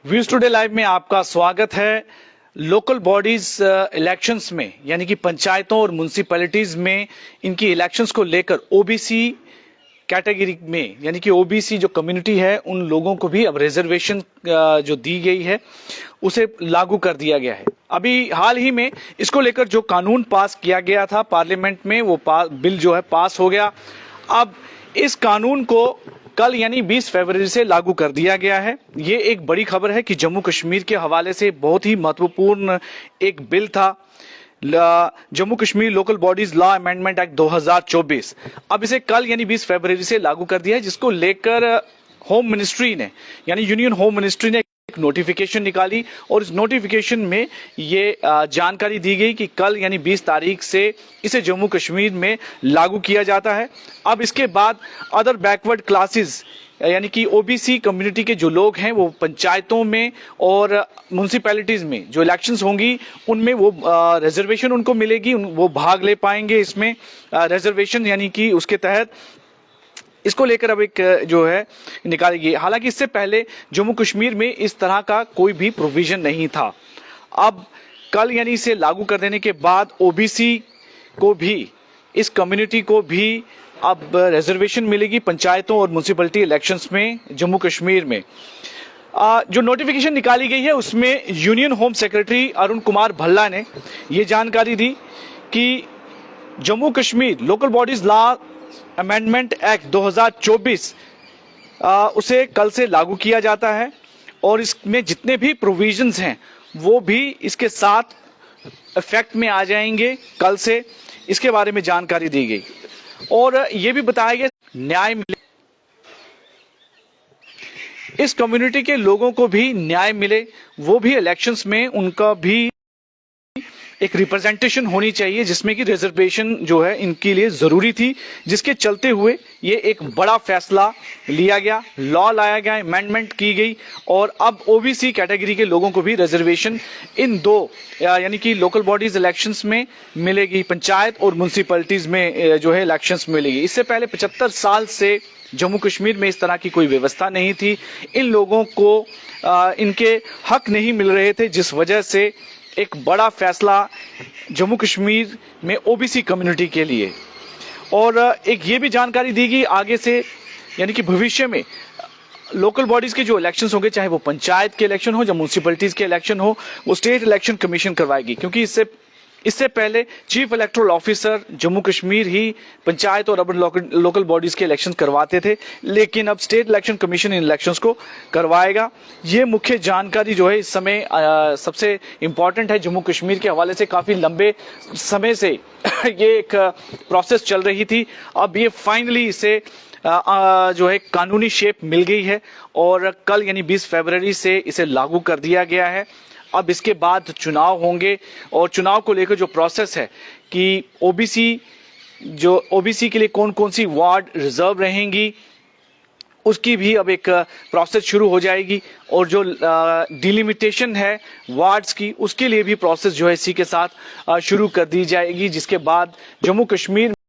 Views today live में आपका स्वागत है। लोकल बॉडीज इलेक्शंस में यानी कि पंचायतों और म्युनिसिपैलिटीज में इनकी इलेक्शंस को लेकर ओबीसी कैटेगरी में यानी कि ओबीसी जो कम्युनिटी है उन लोगों को भी अब रिजर्वेशन जो दी गई है उसे लागू कर दिया गया है। अभी हाल ही में इसको लेकर जो कानून पास किया गया था पार्लियामेंट में वो बिल जो है पास हो गया। अब इस कानून को कल यानी 20 फरवरी से लागू कर दिया गया है। ये एक बड़ी खबर है कि जम्मू कश्मीर के हवाले से बहुत ही महत्वपूर्ण एक बिल था, Jammu Kashmir local bodies law amendment act 2024। अब इसे कल यानी 20 फरवरी से लागू कर दिया है, जिसको लेकर होम मिनिस्ट्री ने यानी यूनियन होम मिनिस्ट्री ने एक नोटिफिकेशन निकाली और इस नोटिफिकेशन में ये जानकारी दी गई कि कल यानी 20 तारीख से इसे जम्मू कश्मीर में लागू किया जाता है। अब इसके बाद अदर बैकवर्ड क्लासेस यानी कि ओबीसी कम्युनिटी के जो लोग हैं वो पंचायतों में और म्युनिसिपैलिटीज में जो इलेक्शंस होंगी उनमें वो रिजर्वेशन उनको मिलेगी, वो भाग ले पाएंगे इसमें रिजर्वेशन यानी कि उसके तहत इसको लेकर अब एक जो है निकाली गई। हालांकि इससे पहले जम्मू कश्मीर में इस तरह का कोई भी प्रोविजन नहीं था। अब कल यानी इसे लागू कर देने के बाद ओबीसी को भी, इस कम्युनिटी को भी अब रिजर्वेशन मिलेगी पंचायतों और म्युनिसिपैलिटी इलेक्शंस में जम्मू कश्मीर में। जो नोटिफिकेशन निकाली गई है उसमें union home secretary Arun Kumar Bhalla ने ये जानकारी दी कि Jammu Kashmir local bodies law amendment act 2024 उसे कल से लागू किया जाता है और इसमें जितने भी प्रोविजंस हैं वो भी इसके साथ इफेक्ट में आ जाएंगे कल से। इसके बारे में जानकारी दी गई और ये भी बताया गया न्याय मिले, इस कम्युनिटी के लोगों को भी न्याय मिले, वो भी इलेक्शंस में उनका भी एक रिप्रेजेंटेशन होनी चाहिए जिसमें कि रिजर्वेशन जो है इनके लिए जरूरी थी, जिसके चलते हुए ये एक बड़ा फैसला लिया गया, लॉ लाया गया, अमेंडमेंट की गई और अब ओबीसी कैटेगरी के लोगों को भी रिजर्वेशन इन दो यानी कि लोकल बॉडीज इलेक्शंस में मिलेगी, पंचायत और म्युनिसिपैलिटीज में जो है इलेक्शंस मिलेगी। इससे पहले 75 साल से जम्मू कश्मीर में इस तरह की कोई व्यवस्था नहीं थी, इन लोगों को इनके हक नहीं मिल रहे थे, जिस वजह से एक बड़ा फैसला जम्मू कश्मीर में ओबीसी कम्युनिटी के लिए। और एक ये भी जानकारी दी गई आगे से यानी कि भविष्य में लोकल बॉडीज के जो इलेक्शंस होंगे, चाहे वो पंचायत के इलेक्शन हो या म्युनिसिपैलिटीज के इलेक्शन हो, वो स्टेट इलेक्शन कमीशन करवाएगी, क्योंकि इससे पहले chief electoral officer Jammu Kashmir ही पंचायत और अर्बन लोकल बॉडीज के इलेक्शन करवाते थे, लेकिन अब state election commission in elections को करवाएगा। ये मुख्य जानकारी जो है इस समय सबसे इंपॉर्टेंट है। जम्मू कश्मीर के हवाले से काफी लंबे समय से ये एक प्रोसेस चल रही थी, अब ये फाइनली इसे जो है कानूनी शेप मिल गई है और कल यानी 20 फरवरी से इसे लागू कर दिया गया है। अब इसके बाद चुनाव होंगे और चुनाव को लेकर जो प्रोसेस है कि ओबीसी के लिए कौन कौन सी वार्ड रिजर्व रहेंगी उसकी भी अब एक प्रोसेस शुरू हो जाएगी और जो डिलिमिटेशन है वार्ड्स की उसके लिए भी प्रोसेस जो है इसी के साथ शुरू कर दी जाएगी, जिसके बाद जम्मू कश्मीर